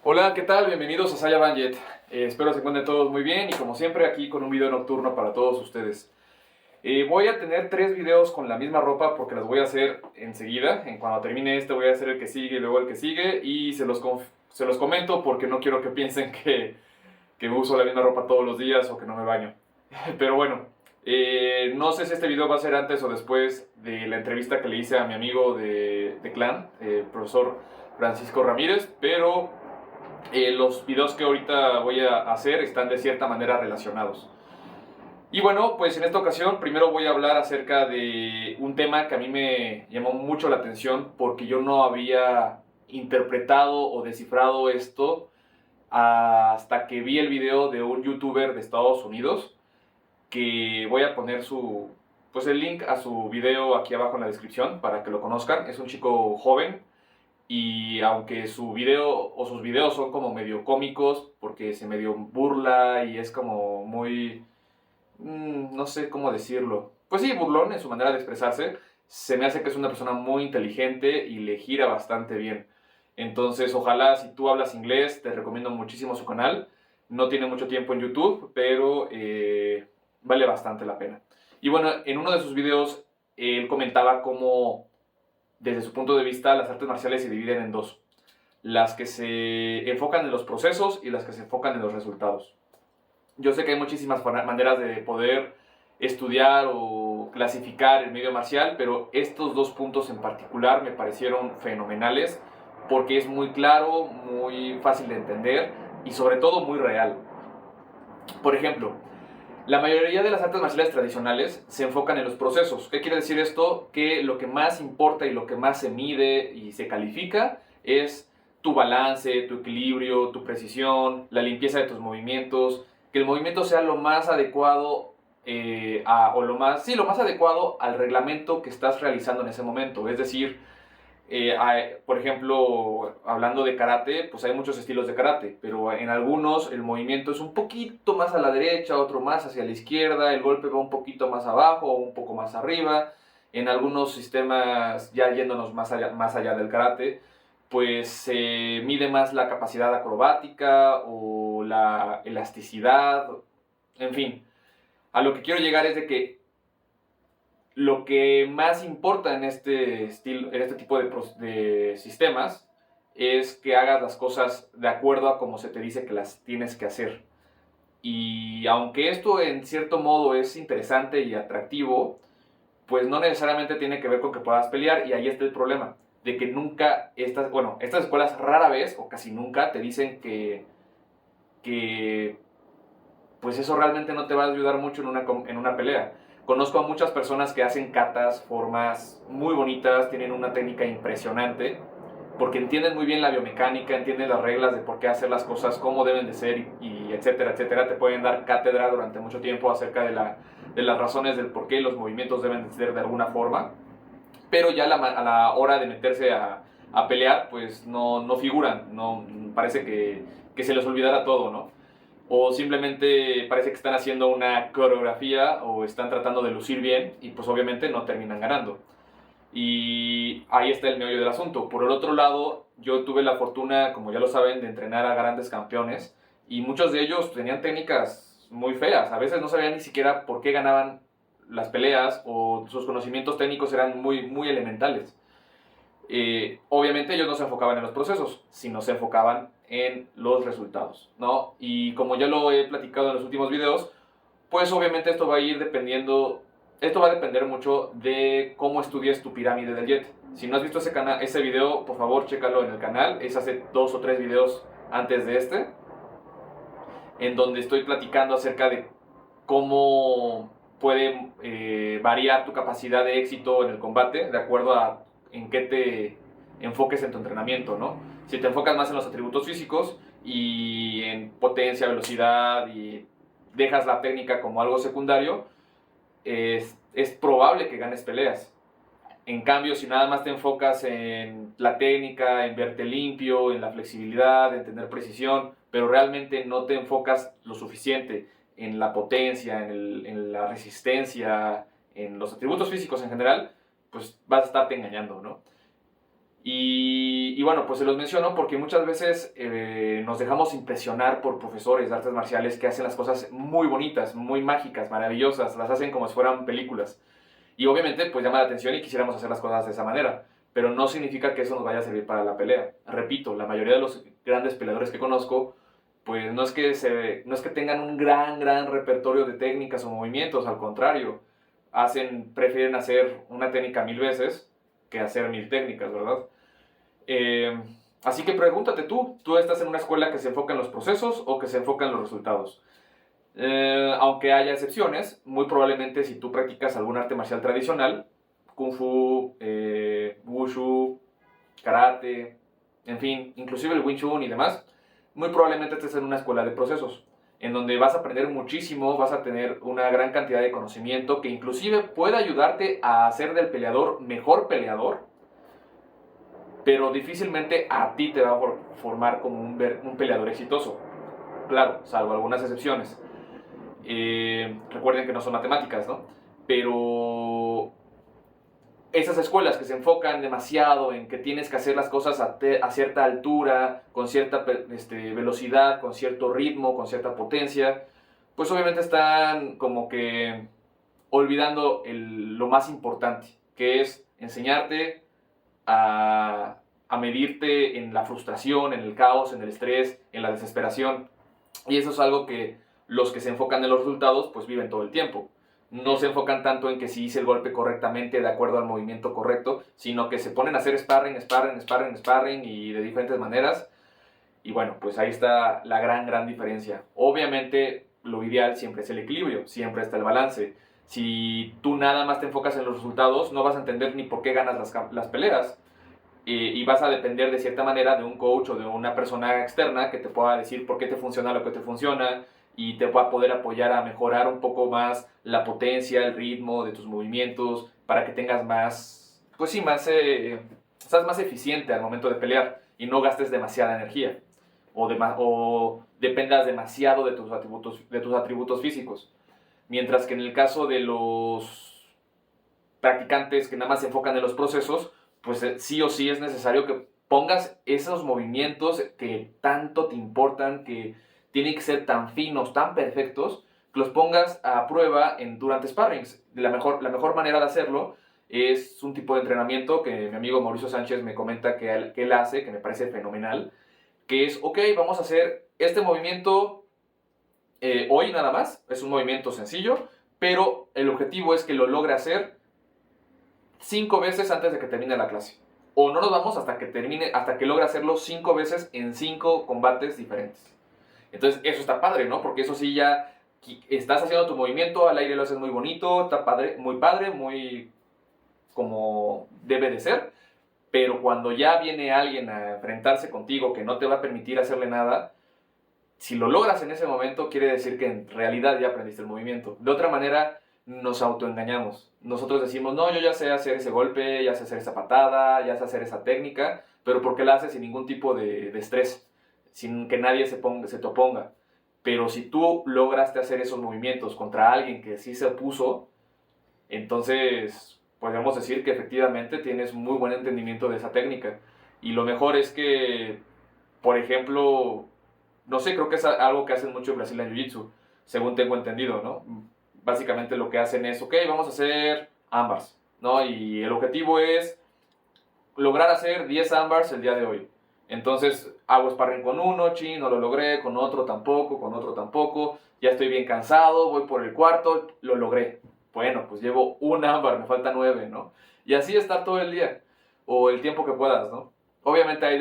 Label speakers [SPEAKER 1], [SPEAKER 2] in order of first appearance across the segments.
[SPEAKER 1] Hola, ¿qué tal? Bienvenidos a Saya Banjet. Espero se encuentren todos muy bien y como siempre aquí con un video nocturno para todos ustedes. Voy a tener 3 videos con la misma ropa porque las voy a hacer enseguida. En cuando termine este voy a hacer el que sigue y luego el que sigue y se los comento porque no quiero que piensen que uso la misma ropa todos los días o que no me baño. Pero bueno, no sé si este video va a ser antes o después de la entrevista que le hice a mi amigo de Clan, profesor Francisco Ramírez, pero los videos que ahorita voy a hacer están de cierta manera relacionados. Y bueno, pues en esta ocasión primero voy a hablar acerca de un tema que a mí me llamó mucho la atención porque yo no había interpretado o descifrado esto hasta que vi el video de un youtuber de Estados Unidos, que voy a poner pues el link a su video aquí abajo en la descripción para que lo conozcan. Es un chico joven y aunque su video o sus videos son como medio cómicos porque se medio burla y es como muy, no sé cómo decirlo, pues sí, burlón en su manera de expresarse, se me hace que es una persona muy inteligente y le gira bastante bien. Entonces ojalá, si tú hablas inglés, te recomiendo muchísimo su canal. No tiene mucho tiempo en YouTube, pero vale bastante la pena. Y bueno, en uno de sus videos él comentaba cómo desde su punto de vista, las artes marciales se dividen en dos: las que se enfocan en los procesos y las que se enfocan en los resultados. Yo sé que hay muchísimas maneras de poder estudiar o clasificar el medio marcial, pero estos dos puntos en particular me parecieron fenomenales porque es muy claro, muy fácil de entender y sobre todo muy real. Por ejemplo, la mayoría de las artes marciales tradicionales se enfocan en los procesos. ¿Qué quiere decir esto? Que lo que más importa y lo que más se mide y se califica es tu balance, tu equilibrio, tu precisión, la limpieza de tus movimientos, que el movimiento sea lo más adecuado lo más adecuado al reglamento que estás realizando en ese momento. Es decir, por ejemplo, hablando de karate, pues hay muchos estilos de karate, pero en algunos el movimiento es un poquito más a la derecha, otro más hacia la izquierda, el golpe va un poquito más abajo o un poco más arriba. En algunos sistemas, ya yéndonos más allá del karate, pues se mide más la capacidad acrobática o la elasticidad, en fin. A lo que quiero llegar es de que lo que más importa en en este tipo de sistemas es que hagas las cosas de acuerdo a como se te dice que las tienes que hacer. Y aunque esto en cierto modo es interesante y atractivo, pues no necesariamente tiene que ver con que puedas pelear, y ahí está el problema, de que nunca estas escuelas rara vez o casi nunca te dicen que pues eso realmente no te va a ayudar mucho en una pelea. Conozco a muchas personas que hacen katas, formas muy bonitas, tienen una técnica impresionante, porque entienden muy bien la biomecánica, entienden las reglas de por qué hacer las cosas, cómo deben de ser y etcétera, etcétera. Te pueden dar cátedra durante mucho tiempo acerca de las razones del por qué los movimientos deben de ser de alguna forma, pero ya a la hora de meterse a pelear, pues no figuran, no, parece que se les olvidara todo, ¿no? O simplemente parece que están haciendo una coreografía o están tratando de lucir bien y pues obviamente no terminan ganando. Y ahí está el meollo del asunto. Por el otro lado, yo tuve la fortuna, como ya lo saben, de entrenar a grandes campeones y muchos de ellos tenían técnicas muy feas. A veces no sabían ni siquiera por qué ganaban las peleas o sus conocimientos técnicos eran muy elementales. Obviamente ellos no se enfocaban en los procesos, sino se enfocaban en los resultados, ¿no? Y como ya lo he platicado en los últimos videos, pues obviamente esto va a depender mucho de cómo estudies tu pirámide del jet. Si no has visto ese video, por favor, chécalo en el canal. Es hace 2 o 3 videos antes de este, en donde estoy platicando acerca de cómo puede variar tu capacidad de éxito en el combate de acuerdo a en qué te enfoques en tu entrenamiento, ¿no? Si te enfocas más en los atributos físicos y en potencia, velocidad y dejas la técnica como algo secundario, es probable que ganes peleas. En cambio, si nada más te enfocas en la técnica, en verte limpio, en la flexibilidad, en tener precisión, pero realmente no te enfocas lo suficiente en la potencia, en la resistencia, en los atributos físicos en general, pues vas a estarte engañando, ¿no? Y bueno, pues se los menciono porque muchas veces nos dejamos impresionar por profesores de artes marciales que hacen las cosas muy bonitas, muy mágicas, maravillosas, las hacen como si fueran películas. Y obviamente pues llama la atención y quisiéramos hacer las cosas de esa manera, pero no significa que eso nos vaya a servir para la pelea. Repito, la mayoría de los grandes peleadores que conozco, pues no es que tengan un gran repertorio de técnicas o movimientos, al contrario, prefieren hacer una técnica 1000 veces que hacer 1000 técnicas, ¿verdad? Eh, Así que pregúntate ¿tú estás en una escuela que se enfoca en los procesos o que se enfoca en los resultados? Aunque haya excepciones, muy probablemente si tú practicas algún arte marcial tradicional, kung fu, wushu, karate, en fin, inclusive el wing chun y demás, muy probablemente estés en una escuela de procesos, en donde vas a aprender muchísimo, vas a tener una gran cantidad de conocimiento que inclusive puede ayudarte a hacer del peleador mejor peleador, pero difícilmente a ti te va a formar como un peleador exitoso. Claro, salvo algunas excepciones. Recuerden que no son matemáticas, ¿no? Pero esas escuelas que se enfocan demasiado en que tienes que hacer las cosas a cierta altura, con cierta velocidad, con cierto ritmo, con cierta potencia, pues obviamente están como que olvidando lo más importante, que es enseñarte a medirte en la frustración, en el caos, en el estrés, en la desesperación. Y eso es algo que los que se enfocan en los resultados pues viven todo el tiempo. No se enfocan tanto en que si hice el golpe correctamente de acuerdo al movimiento correcto, sino que se ponen a hacer sparring y de diferentes maneras. Y bueno, pues ahí está la gran diferencia. Obviamente lo ideal siempre es el equilibrio, siempre está el balance. Si tú nada más te enfocas en los resultados, no vas a entender ni por qué ganas las peleas. Y vas a depender de cierta manera de un coach o de una persona externa que te pueda decir por qué te funciona lo que te funciona y te va a poder apoyar a mejorar un poco más la potencia, el ritmo de tus movimientos para que tengas más, pues sí, seas más eficiente al momento de pelear y no gastes demasiada energía o dependas demasiado de tus atributos físicos. Mientras que en el caso de los practicantes que nada más se enfocan en los procesos, pues sí o sí es necesario que pongas esos movimientos que tanto te importan, que tienen que ser tan finos, tan perfectos, que los pongas a prueba durante sparrings. La mejor manera de hacerlo es un tipo de entrenamiento que mi amigo Mauricio Sánchez me comenta que él hace, que me parece fenomenal, que es, ok, vamos a hacer este movimiento hoy nada más, es un movimiento sencillo, pero el objetivo es que lo logre hacer 5 veces antes de que termine la clase. O no nos vamos hasta que logre hacerlo 5 veces en 5 combates diferentes. Entonces, eso está padre, ¿no? Porque eso sí ya estás haciendo tu movimiento, al aire lo haces muy bonito, está padre, muy como debe de ser. Pero cuando ya viene alguien a enfrentarse contigo que no te va a permitir hacerle nada, si lo logras en ese momento, quiere decir que en realidad ya aprendiste el movimiento. De otra manera, nos autoengañamos. Nosotros decimos, no, yo ya sé hacer ese golpe, ya sé hacer esa patada, ya sé hacer esa técnica, pero porque la haces sin ningún tipo de estrés, sin que nadie se te oponga. Pero si tú lograste hacer esos movimientos contra alguien que sí se opuso, entonces podemos decir que efectivamente tienes muy buen entendimiento de esa técnica. Y lo mejor es que, por ejemplo, no sé, creo que es algo que hacen mucho en Brasil en Jiu-Jitsu, según tengo entendido, ¿no? Básicamente lo que hacen es, ok, vamos a hacer ambas, ¿no? Y el objetivo es lograr hacer 10 ambars el día de hoy. Entonces hago sparring con uno, no lo logré, con otro tampoco, ya estoy bien cansado, voy por el cuarto, lo logré. Bueno, pues llevo un ámbar, me falta 9, ¿no? Y así estar todo el día, o el tiempo que puedas, ¿no? Obviamente ahí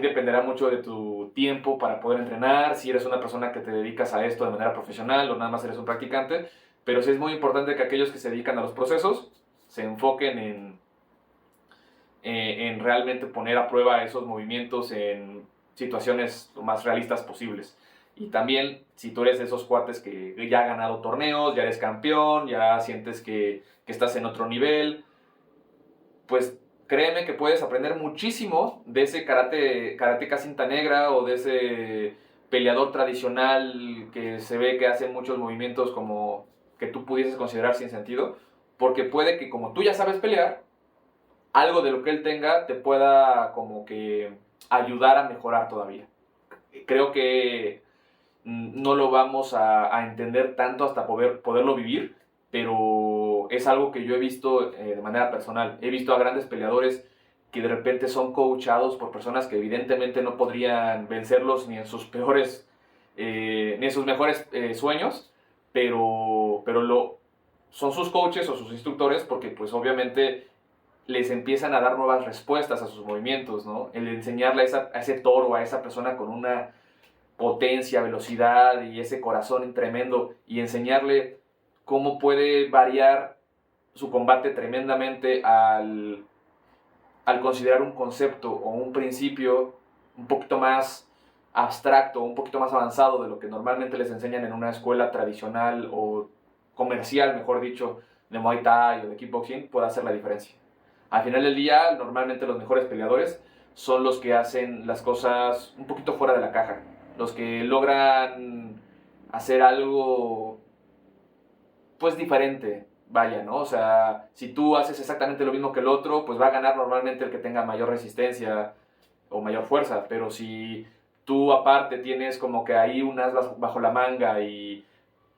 [SPEAKER 1] dependerá mucho de tu tiempo para poder entrenar, si eres una persona que te dedicas a esto de manera profesional o nada más eres un practicante, pero sí es muy importante que aquellos que se dedican a los procesos se enfoquen en realmente poner a prueba esos movimientos en situaciones lo más realistas posibles. Y también, si tú eres de esos cuates que ya ha ganado torneos, ya eres campeón, ya sientes que estás en otro nivel, pues créeme que puedes aprender muchísimo de ese karateca cinta negra o de ese peleador tradicional que se ve que hace muchos movimientos como que tú pudieses considerar sin sentido, porque puede que como tú ya sabes pelear, algo de lo que él tenga te pueda como que ayudar a mejorar todavía. Creo que no lo vamos a entender tanto hasta poderlo vivir, pero es algo que yo he visto de manera personal. He visto a grandes peleadores que de repente son coachados por personas que evidentemente no podrían vencerlos ni en sus peores, ni en sus mejores sueños, pero son sus coaches o sus instructores porque pues obviamente les empiezan a dar nuevas respuestas a sus movimientos, ¿no? El enseñarle a ese toro, a esa persona con una potencia, velocidad y ese corazón tremendo y enseñarle cómo puede variar su combate tremendamente al considerar un concepto o un principio un poquito más abstracto, un poquito más avanzado de lo que normalmente les enseñan en una escuela tradicional o comercial, mejor dicho, de Muay Thai o de kickboxing, puede hacer la diferencia. Al final del día, normalmente los mejores peleadores son los que hacen las cosas un poquito fuera de la caja, los que logran hacer algo pues diferente, vaya, ¿no? O sea, si tú haces exactamente lo mismo que el otro, pues va a ganar normalmente el que tenga mayor resistencia o mayor fuerza, pero si tú aparte tienes como que ahí un as bajo la manga y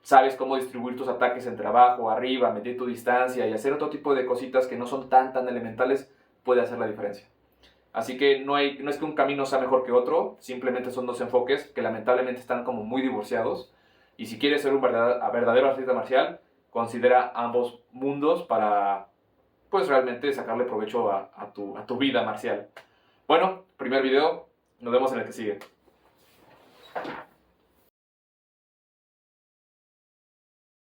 [SPEAKER 1] sabes cómo distribuir tus ataques entre abajo, arriba, medir tu distancia y hacer otro tipo de cositas que no son tan elementales, puede hacer la diferencia. Así que no es que un camino sea mejor que otro, simplemente son dos enfoques que lamentablemente están como muy divorciados. Y si quieres ser un verdadero artista marcial, considera ambos mundos para pues realmente sacarle provecho a tu vida marcial. Bueno, primer video, nos vemos en el que sigue.